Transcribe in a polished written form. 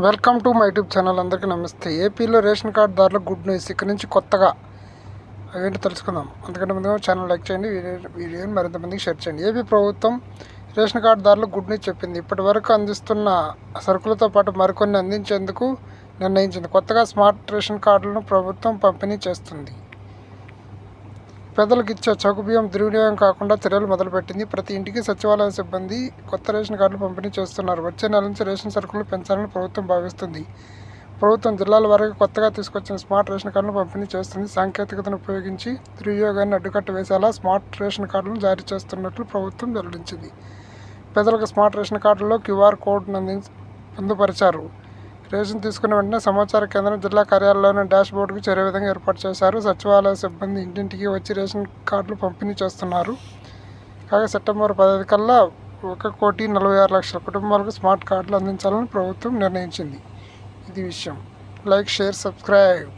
Welcome to my YouTube channel. అందరికీ నమస్తే. ఏపీలో రేషన్ కార్డుదారులకు గుడ్ న్యూస్. ఇక్కడ నుంచి కొత్తగా అవేంటో తెలుసుకుందాం. అందుకంటే ముందుగా ఛానల్ లైక్ చేయండి, వీడియోని మరింత మందికి షేర్ చేయండి. ఏపీ ప్రభుత్వం రేషన్ కార్డుదారులకు గుడ్ న్యూస్ చెప్పింది. ఇప్పటి వరకు అందిస్తున్న సరుకులతో పాటు మరికొన్ని అందించేందుకు నిర్ణయించింది. కొత్తగా స్మార్ట్ రేషన్ కార్డులను ప్రభుత్వం పంపిణీ చేస్తుంది. పేదలకు ఇచ్చే చౌక బియ్యం దుర్వినియోగం కాకుండా చర్యలు మొదలుపెట్టింది. ప్రతి ఇంటికి సచివాలయ సిబ్బంది కొత్త రేషన్ కార్డులు పంపిణీ చేస్తున్నారు. వచ్చే నెల నుంచి రేషన్ సరుకులు పెంచాలని ప్రభుత్వం భావిస్తుంది. ప్రభుత్వం జిల్లాల వారికి కొత్తగా తీసుకొచ్చిన స్మార్ట్ రేషన్ కార్డులను పంపిణీ చేస్తుంది. సాంకేతికతను ఉపయోగించి దుర్వినియోగాన్ని అడ్డుకట్ట వేసేలా స్మార్ట్ రేషన్ కార్డులను జారీ చేస్తున్నట్లు ప్రభుత్వం వెల్లడించింది. పేదలకు స్మార్ట్ రేషన్ కార్డుల్లో క్యూఆర్ కోడ్ను పొందుపరిచారు. రేషన్ తీసుకున్న వెంటనే సమాచార కేంద్రం జిల్లా కార్యాలయంలోని డాష్ బోర్డుకు చేరే విధంగా ఏర్పాటు చేశారు. సచివాలయ సిబ్బంది ఇంటింటికి వచ్చి రేషన్ కార్డులు పంపిణీ చేస్తున్నారు. కాగా సెప్టెంబర్ 15 కల్లా 1,46,00,000 కుటుంబాలకు స్మార్ట్ కార్డులు అందించాలని ప్రభుత్వం నిర్ణయించింది. ఇది విషయం. Like, share, subscribe.